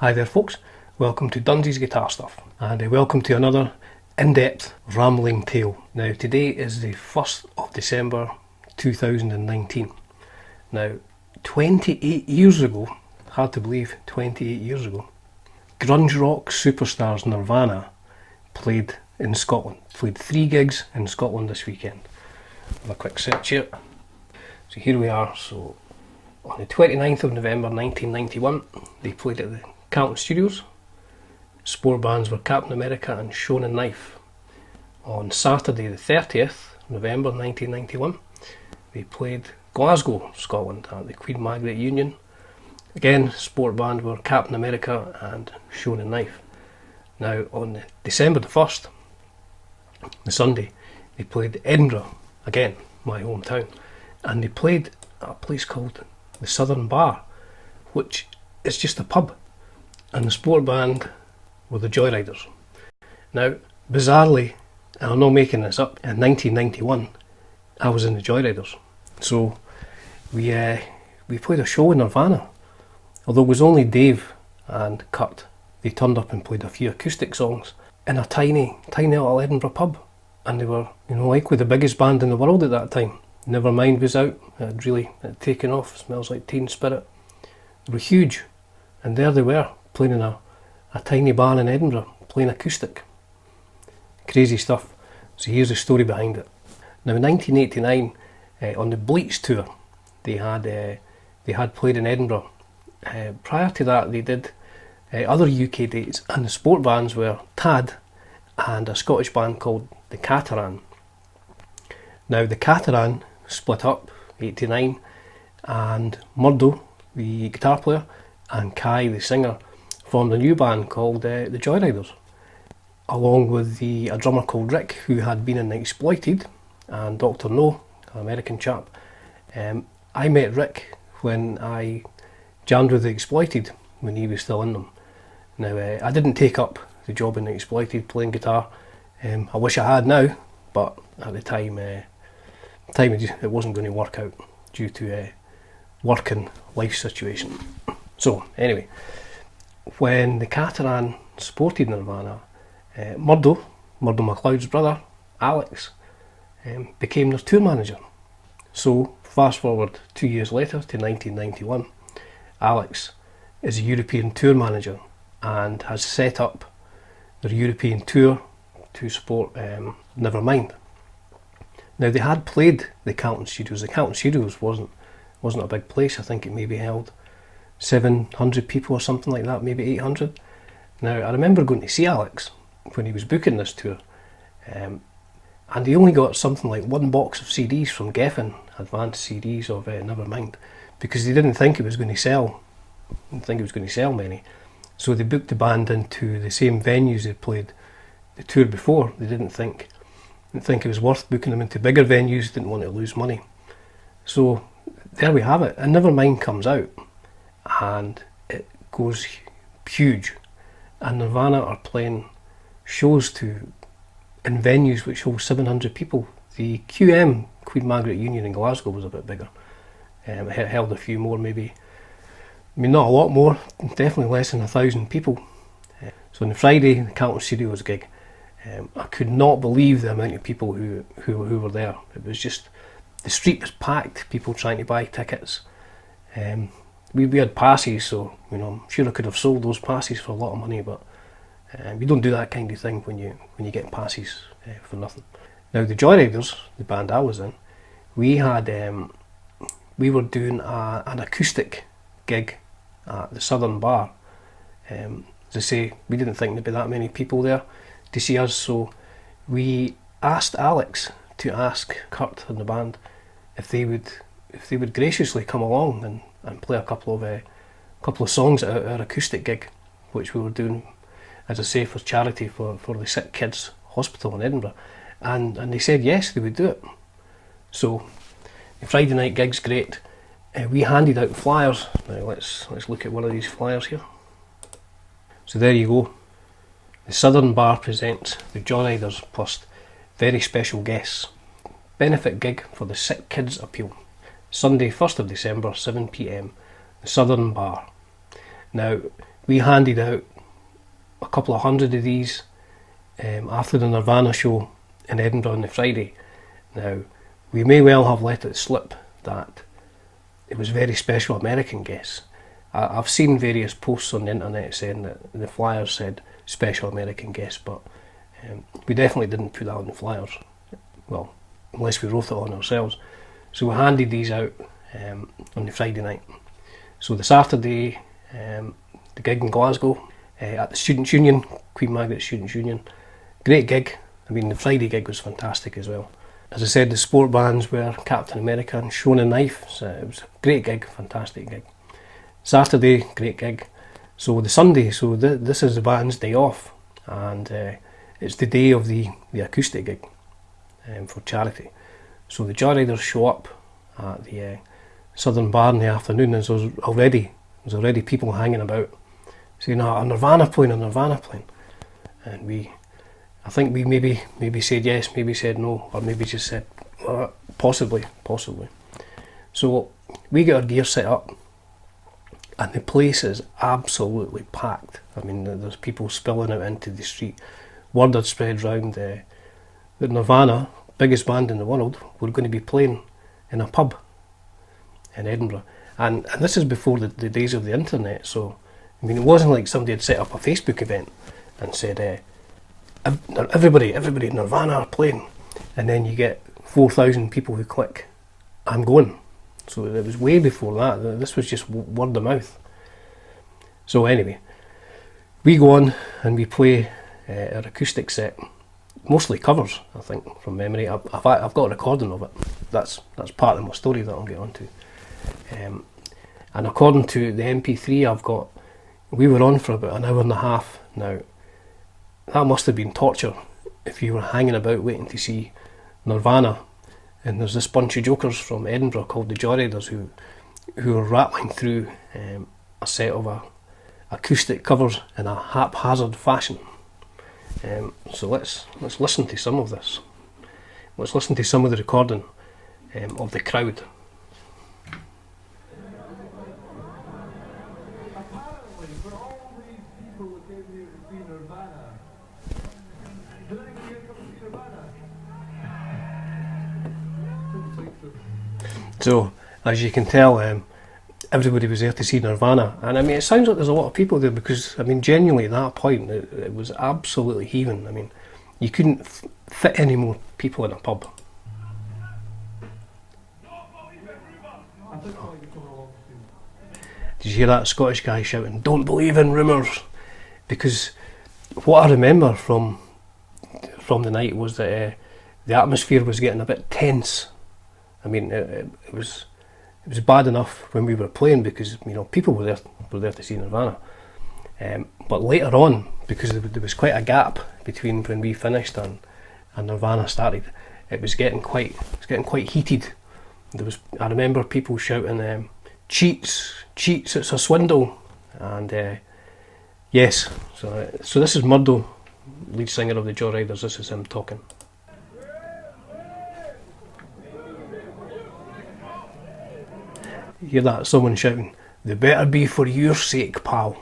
Hi there folks, welcome to Dunsy's Guitar Stuff, and welcome to another in-depth rambling tale. Now today is the 1st of December 2019. Now 28 years ago, hard to believe, 28 years ago, grunge rock superstars Nirvana played in Scotland. Played 3 gigs in Scotland this weekend. Have a quick search here. So here we are. So on the 29th of November 1991 they played at the Carlton Studios. Sport bands were Captain America and Shonen Knife. On Saturday the 30th November 1991 they played Glasgow, Scotland at the Queen Margaret Union. Again, sport band were Captain America and Shonen Knife. Now on December the 1st, the Sunday, they played Edinburgh, again my hometown, and they played at a place called the Southern Bar, which is just a pub. And the sport band were the Joyriders. Now, bizarrely, and I'm not making this up, in 1991 I was in the Joyriders. So we played a show in Nirvana. Although it was only Dave and Kurt, they turned up and played a few acoustic songs in a tiny little Edinburgh pub. And they were, likely the biggest band in the world at that time. Nevermind was out, it had taken off, Smells Like Teen Spirit. They were huge, and there they were, playing in a tiny bar in Edinburgh, playing acoustic. Crazy stuff. So here's the story behind it. Now in 1989, on the Bleach tour, they had played in Edinburgh. Prior to that they did other UK dates, and the sport bands were Tad and a Scottish band called the Cataran. Now the Cataran split up, 89, and Murdo, the guitar player, and Kai, the singer, formed a new band called the Joyriders, along with a drummer called Rick, who had been in the Exploited, and Dr. No, an American chap. I met Rick when I jammed with the Exploited, when he was still in them. Now I didn't take up the job in the Exploited playing guitar. I wish I had now, but at the time it wasn't going to work out due to work and life situation. So anyway, when the Cataran supported Nirvana, Murdo MacLeod's brother, Alex, became their tour manager. So fast forward 2 years later to 1991, Alex is a European tour manager and has set up their European tour to support Nevermind. Now they had played the Carlton Studios. The Carlton Studios wasn't a big place. I think it maybe held 700 people or something like that, maybe 800. Now I remember going to see Alex when he was booking this tour, and he only got something like 1 box of CDs from Geffen, advanced CDs of Nevermind, because they didn't think it was going to sell. Didn't think it was going to sell many. So they booked the band into the same venues they played the tour before. They didn't think it was worth booking them into bigger venues. Didn't want to lose money. So there we have it. And Nevermind comes out, and it goes huge. And Nirvana are playing shows in venues which hold 700 people. The QM, Queen Margaret Union in Glasgow, was a bit bigger. It held a few more, maybe. I mean, not a lot more, definitely less than 1,000 people. So on the Friday, the Carlton Studios gig, I could not believe the amount of people who were there. It was just, the street was packed, people trying to buy tickets. We had passes, so I'm sure I could have sold those passes for a lot of money, but you don't do that kind of thing when you get passes for nothing. Now the Joyriders, the band I was in, we were doing an acoustic gig at the Southern Bar. As I say, we didn't think there'd be that many people there to see us, so we asked Alex to ask Kurt and the band if they would graciously come along and play a couple of songs at our acoustic gig, which we were doing, as I say, for charity for the Sick Kids Hospital in Edinburgh, and they said yes, they would do it. So the Friday night gig's great. We handed out flyers. Now let's look at one of these flyers here. So there you go. The Southern Bar presents the Joyriders plus very special guests. Benefit gig for the Sick Kids Appeal. Sunday 1st of December, 7 p.m, the Southern Bar. Now, we handed out a couple of hundred of these after the Nirvana show in Edinburgh on the Friday. Now, we may well have let it slip that it was very special American guests. I've seen various posts on the internet saying that the flyers said special American guests, but we definitely didn't put that on the flyers. Well, unless we wrote it on ourselves. So we handed these out on the Friday night. So the Saturday, the gig in Glasgow at the Students' Union, Queen Margaret Students' Union. Great gig. I mean, the Friday gig was fantastic as well. As I said, the sport bands were Captain America and Shonen Knife, so it was a great gig, fantastic gig. Saturday, great gig. So the Sunday, so this is the band's day off, and it's the day of the acoustic gig for charity. So the Joyriders show up at the Southern Bar in the afternoon, and there's already people hanging about saying, "A Nirvana playing, a Nirvana playing," and I think we maybe said yes, maybe said no, or maybe just said possibly. So we get our gear set up, and the place is absolutely packed. I mean, there's people spilling out into the street. Word had spread round that Nirvana, biggest band in the world, were going to be playing in a pub in Edinburgh. And this is before the days of the internet, so I mean, it wasn't like somebody had set up a Facebook event and said, everybody Nirvana are playing, and then you get 4,000 people who click, I'm going. So it was way before that. This was just word of mouth. So anyway, we go on and we play our acoustic set, mostly covers, I think, from memory. I've got a recording of it. That's part of my story that I'll get onto. And according to the MP3 I've got, we were on for about an hour and a half. Now, that must have been torture if you were hanging about waiting to see Nirvana, and there's this bunch of jokers from Edinburgh called the Joyriders who are rattling through a set of acoustic covers in a haphazard fashion. So let's listen to some of this. Let's listen to some of the recording of the crowd. Apparently, for all these people who came here to see Nirvana, did anyone here come to see Nirvana? Don't think so. So, as you can tell, everybody was there to see Nirvana, and I mean, it sounds like there's a lot of people there because, I mean, genuinely at that point it was absolutely heaving. I mean, you couldn't fit any more people in a pub. Did you hear that Scottish guy shouting, "Don't believe in rumours"? Because what I remember from the night was that the atmosphere was getting a bit tense. I mean, it was bad enough when we were playing because, you know, people were there to see Nirvana. But later on, because there was quite a gap between when we finished and Nirvana started, it was getting quite heated. I remember people shouting, "Cheats, it's a swindle," and yes. So this is Murdo, lead singer of the Joyriders. This is him talking. You hear that? Someone shouting, "They better be for your sake, pal."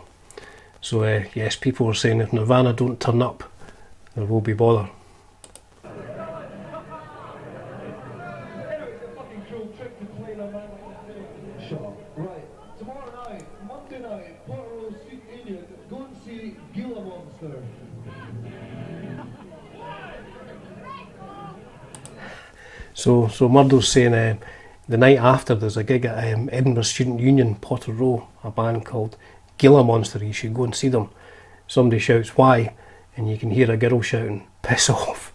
So yes, people were saying if Nirvana don't turn up, there will be bother. Right, tomorrow night, Monday night, Portrush Street Union, go and see Gila Monster. So Murdo's saying the night after there's a gig at Edinburgh Student Union, Potter Row, a band called Gila Monster. You should go and see them. Somebody shouts, "Why?" and you can hear a girl shouting, "Piss off."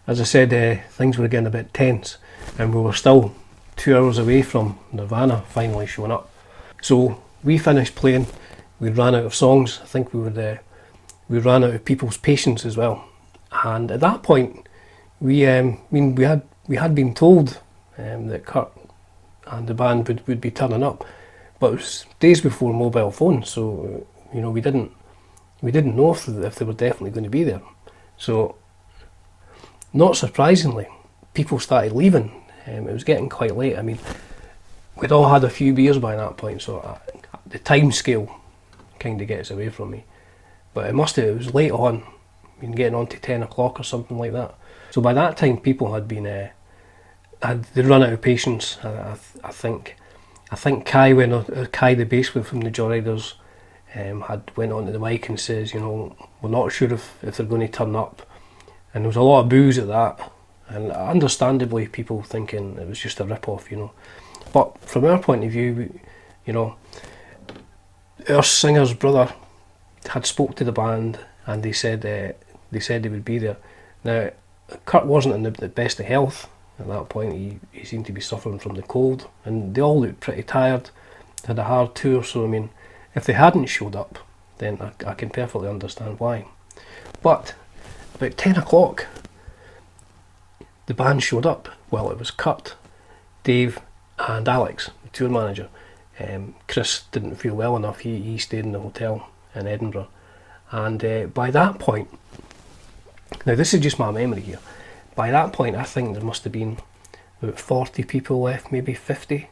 As I said, things were getting a bit tense, and we were still 2 hours away from Nirvana finally showing up. So we finished playing. We ran out of songs. I think we ran out of people's patience as well. And at that point, we had been told that Kurt and the band would be turning up, but it was days before mobile phones, so you know we didn't know if they were definitely going to be there. So, not surprisingly, people started leaving. It was getting quite late. I mean, we'd all had a few beers by that point, so the time scale kind of gets away from me. But it was late on, getting on to 10 o'clock or something like that. So by that time, people had been, they'd run out of patience. I think Kai Kai the bass player from the Joyriders, had went onto the mic and says, we're not sure if they're going to turn up. And there was a lot of boos at that. And understandably, people thinking it was just a rip-off, But from our point of view, our singer's brother had spoke to the band, and they said they would be there. Now, Kurt wasn't in the best of health at that point. He seemed to be suffering from the cold, and they all looked pretty tired, had a hard tour. So I mean, if they hadn't showed up, then I can perfectly understand why. But about 10 o'clock, the band showed up. Well, it was Kurt, Dave and Alex, the tour manager. Chris didn't feel well enough. He stayed in the hotel in Edinburgh. And by that point, now this is just my memory here, by that point I think there must have been about 40 people left, maybe 50.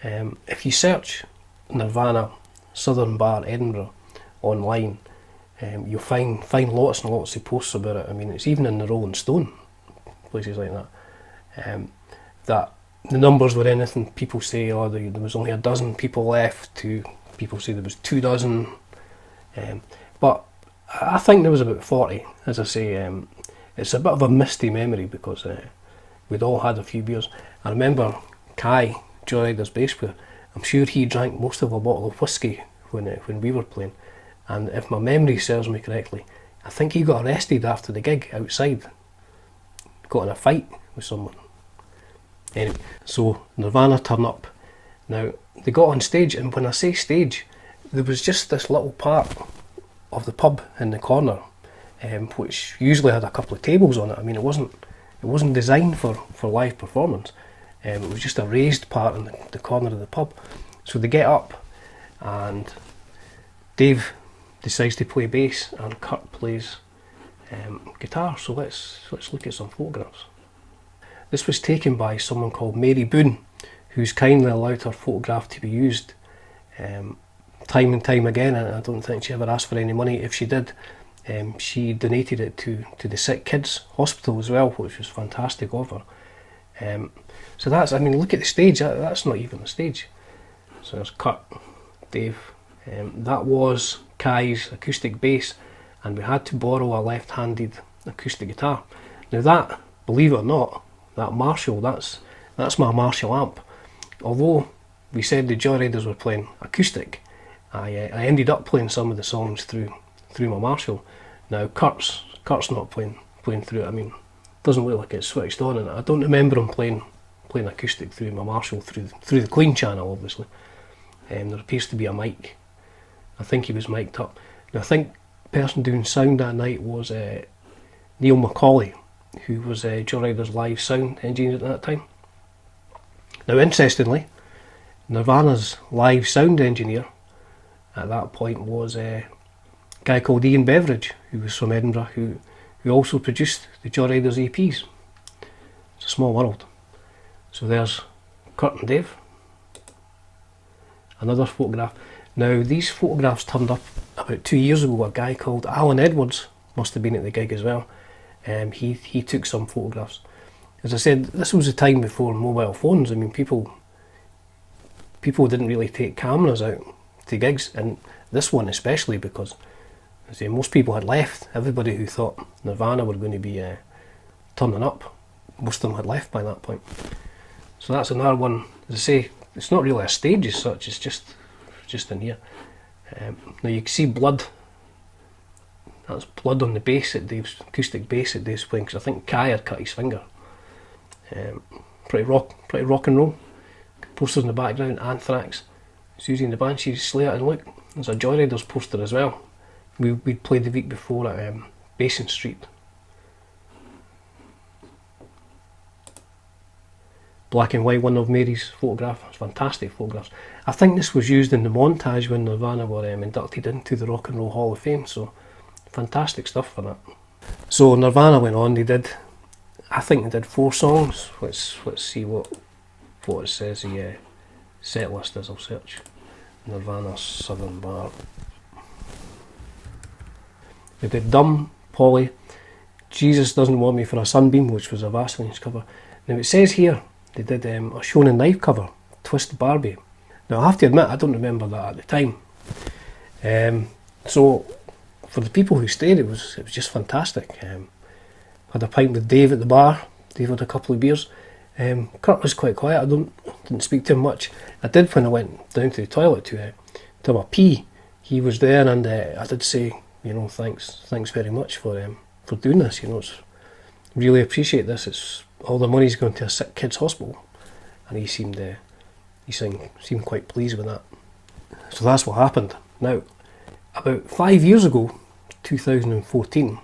If you search Nirvana Southern Bar Edinburgh online, you'll find lots and lots of posts about it. I mean, it's even in the Rolling Stone, places like that. That the numbers were anything. People say, there was only a dozen people left, to people say there was 2 dozen. But I think there was about 40. As I say, it's a bit of a misty memory because we'd all had a few beers. I remember Kai, Joyriders bass player, I'm sure he drank most of a bottle of whiskey when we were playing. And if my memory serves me correctly, I think he got arrested after the gig outside. Got in a fight with someone. Anyway, so Nirvana turn up. Now, they got on stage, and when I say stage, there was just this little part of the pub in the corner, which usually had a couple of tables on it. I mean, it wasn't designed for live performance. It was just a raised part in the corner of the pub. So they get up, and Dave decides to play bass, and Kurt plays guitar. So let's look at some photographs. This was taken by someone called Mary Boone, who's kindly allowed her photograph to be used time and time again. And I don't think she ever asked for any money. If she did, she donated it to the Sick Kids Hospital as well, which was fantastic of her. So that's, I mean, look at the stage, that's not even a stage. So there's Kurt, Dave, that was Kai's acoustic bass, and we had to borrow a left-handed acoustic guitar. Now that, believe it or not, that Marshall, that's my Marshall amp. Although we said the Joyriders were playing acoustic, I ended up playing some of the songs through my Marshall. Now Kurt's not playing through it. I mean, it doesn't look like it's switched on, and I don't remember him playing acoustic through my Marshall through the clean channel, obviously. There appears to be a mic. I think he was mic'd up. Now I think the person doing sound that night was Neil McCauley, who was Joyriders' live sound engineer at that time. Now interestingly, Nirvana's live sound engineer at that point was a guy called Ian Beveridge, who was from Edinburgh, who also produced the Joyriders EPs. It's a small world. So there's Kurt and Dave. Another photograph. Now these photographs turned up about 2 years ago. A guy called Alan Edwards must have been at the gig as well. He took some photographs. As I said, this was a time before mobile phones. I mean, people didn't really take cameras out to gigs, and this one especially, because I say most people had left. Everybody who thought Nirvana were going to be turning up, most of them had left by that point. So that's another one. As I say, it's not really a stage as such. It's just in here. Now you can see blood. That's blood on the bass at Dave's acoustic bass that Dave's playing, because I think Kai had cut his finger. Pretty rock and roll. Posters in the background. Anthrax. It's using the Banshees, Slayer, and look, there's a Joyriders poster as well. We'd played the week before at Basin Street. Black and white, one of Mary's photographs. Fantastic photographs. I think this was used in the montage when Nirvana were inducted into the Rock and Roll Hall of Fame. So fantastic stuff for that. So Nirvana went on. I think they did 4 songs. Let's see what it says the set list is. I'll search Nirvana Southern Bar They did Dumb, Polly, Jesus Doesn't Want Me for a Sunbeam, which was a Vaseline's cover. Now it says here they did a Shonen Knife cover, Twist Barbie. Now I have to admit I don't remember that at the time. So for the people who stayed, it was just fantastic. Had a pint with Dave at the bar. Dave had a couple of beers. Kurt was quite quiet. I didn't speak to him much. I did when I went down to the toilet to have a pee. He was there, and I did say, thanks very much for doing this. It's really appreciate this. It's all the money's going to a sick kids' hospital, and he seemed quite pleased with that. So that's what happened. Now, about 5 years ago, 2014,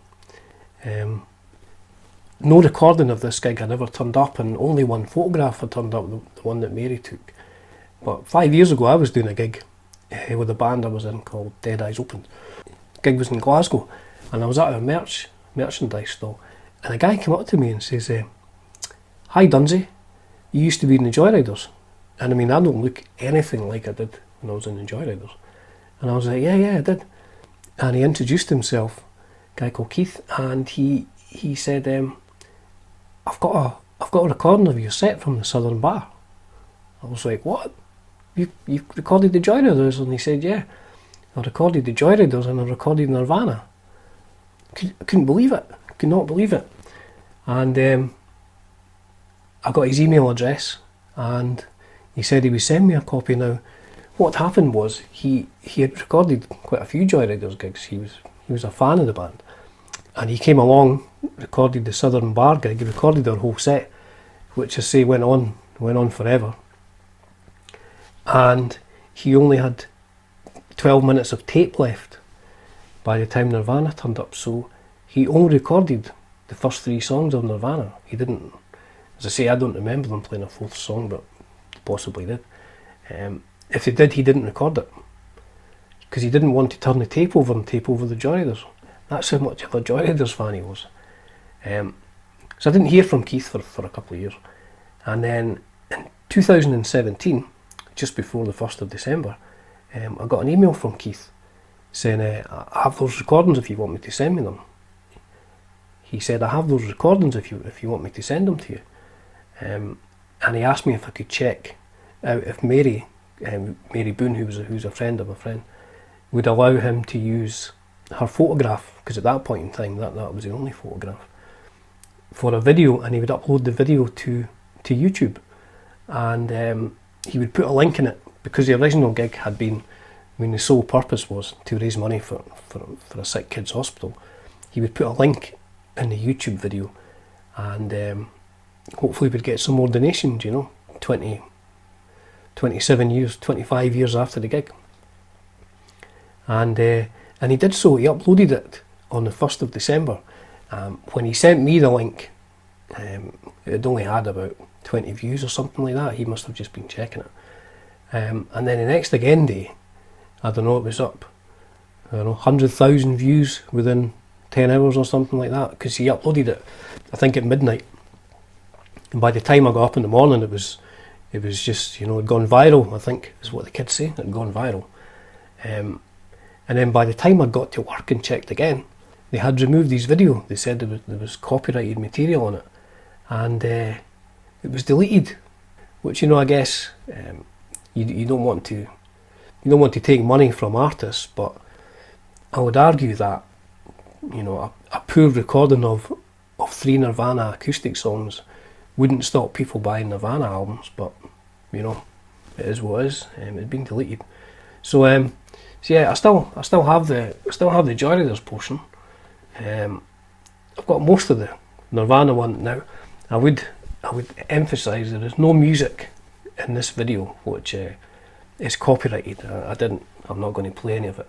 no recording of this gig had ever turned up, and only one photograph had turned up, the one that Mary took. But 5 years ago I was doing a gig with a band I was in called Dead Eyes Open. The gig was in Glasgow, and I was at a merchandise stall, and a guy came up to me and says, "Hi Dunsey, you used to be in the Joyriders." And I mean, I don't look anything like I did when I was in the Joyriders. And I was like, yeah, I did. And he introduced himself, a guy called Keith, and he said, I've got a recording of your set from the Southern Bar. I was like, what? You recorded the Joyriders? And he said, yeah, I recorded the Joyriders and I recorded Nirvana. I couldn't believe it. Could not believe it. And I got his email address, and he said he would send me a copy. Now, what happened was he had recorded quite a few Joyriders gigs. He was a fan of the band, and he came along, recorded the Southern Bar gig. He recorded their whole set, which I say went on forever. And he only had 12 minutes of tape left by the time Nirvana turned up, so he only recorded the first 3 songs of Nirvana. He didn't, as I say, I don't remember them playing a 4th song, but possibly did. If they did, he didn't record it, because he didn't want to turn the tape over and tape over the Joyriders. That's how much of a Joyriders fan he was. So I didn't hear from Keith for a couple of years. And then in 2017, just before the 1st of December, I got an email from Keith saying, I have those recordings if you want me to send me them. He said, I have those recordings if you want me to send them to you. And he asked me if I could check out if Mary Boone, who's a friend of a friend, would allow him to use her photograph, because at that point in time that was the only photograph, for a video, and he would upload the video to YouTube, and he would put a link in it, because the original gig had been, the sole purpose was to raise money for a sick kids hospital. He would put a link in the YouTube video, and hopefully we'd get some more donations, 27 years, 25 years after the gig. And he did so. He uploaded it on the 1st of December. When he sent me the link, it only had about 20 views or something like that. He must have just been checking it. And then the next again day, I don't know, it was up, 100,000 views within 10 hours or something like that, because he uploaded it, I think, at midnight. And by the time I got up in the morning, it was just, it had gone viral, I think, is what the kids say. It had gone viral. And then by the time I got to work and checked again, they had removed his video. They said there was copyrighted material on it, and it was deleted. Which, I guess you don't want to take money from artists, but I would argue that a poor recording of 3 Nirvana acoustic songs wouldn't stop people buying Nirvana albums. But it is what it is. It's been deleted. So yeah, I still have the Joyriders portion. I've got most of the Nirvana one now. I would emphasise there is no music in this video which is copyrighted. I'm not going to play any of it.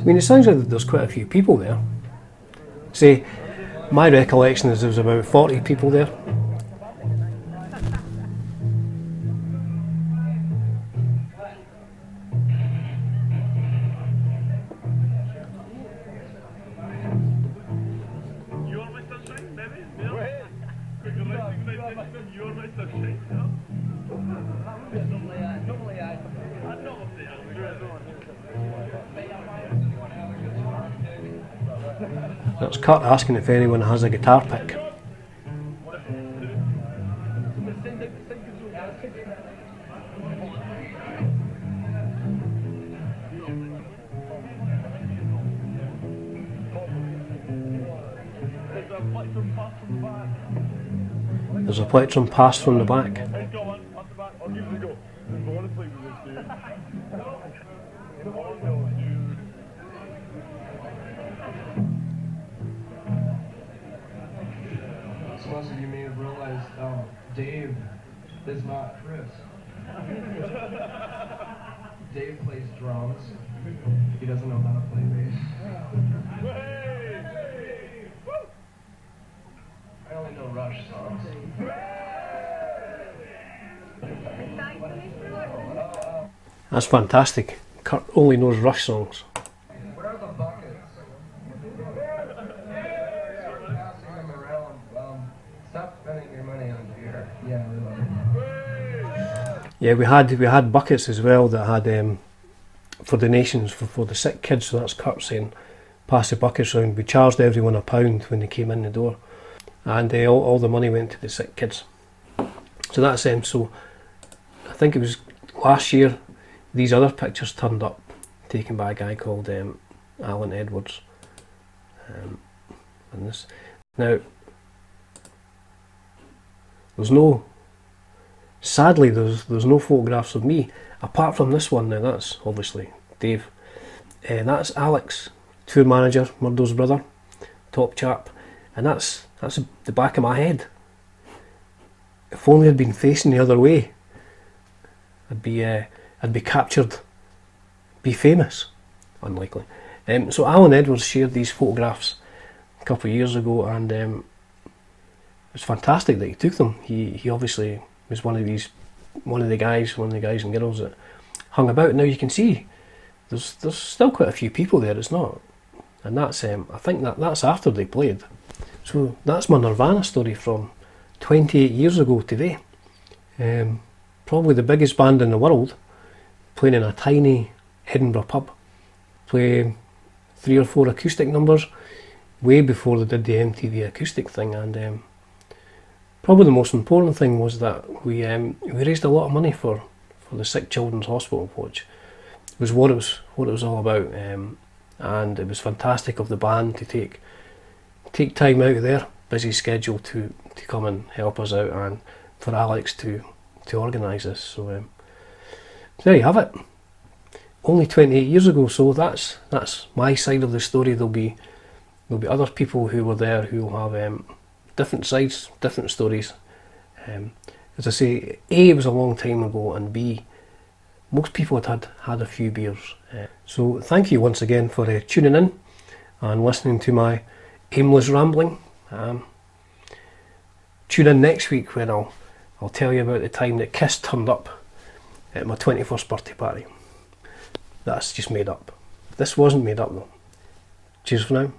It sounds like there's quite a few people there. Say, my recollection is there was about 40 people there. That's Kurt asking if anyone has a guitar pick. There's a plectrum pass from the back. So most of you may have realized Dave is not Chris. Dave plays drums. He doesn't know how to play bass. I only know Rush songs. That's fantastic. Kurt only knows Rush songs. What are the buckets? Passing them around. Stop spending your money on beer. Yeah, we love it. Yeah, we had buckets as well that had for donations for the sick kids. So that's Kurt saying, pass the buckets round. We charged everyone £1 when they came in the door, and all the money went to the sick kids. So that's so I think it was last year these other pictures turned up, taken by a guy called Alan Edwards. And this now, sadly there's no photographs of me apart from this one. Now that's obviously Dave. That's Alex, tour manager, Murdo's brother, top chap, and that's the back of my head. If only I'd been facing the other way, I'd be captured, be famous. Unlikely. So Alan Edwards shared these photographs a couple of years ago, and it was fantastic that he took them. He obviously was one of the guys and girls that hung about. Now you can see there's still quite a few people there. It's not, and that's I think that's after they played. So that's my Nirvana story from 28 years ago today. Probably the biggest band in the world, playing in a tiny Edinburgh pub, play 3 or 4 acoustic numbers way before they did the MTV acoustic thing. And probably the most important thing was that we raised a lot of money for the Sick Children's Hospital, which was what it was all about. And it was fantastic of the band to take time out of their busy schedule to come and help us out, and for Alex to organise this. So there you have it. Only 28 years ago, so that's my side of the story. There'll be other people who were there who will have different sides, different stories. As I say, A, it was a long time ago, and B, most people had a few beers. So thank you once again for tuning in and listening to my aimless rambling. Tune in next week when I'll tell you about the time that Kiss turned up at my 21st birthday party. That's just made up. This wasn't made up though. Cheers for now.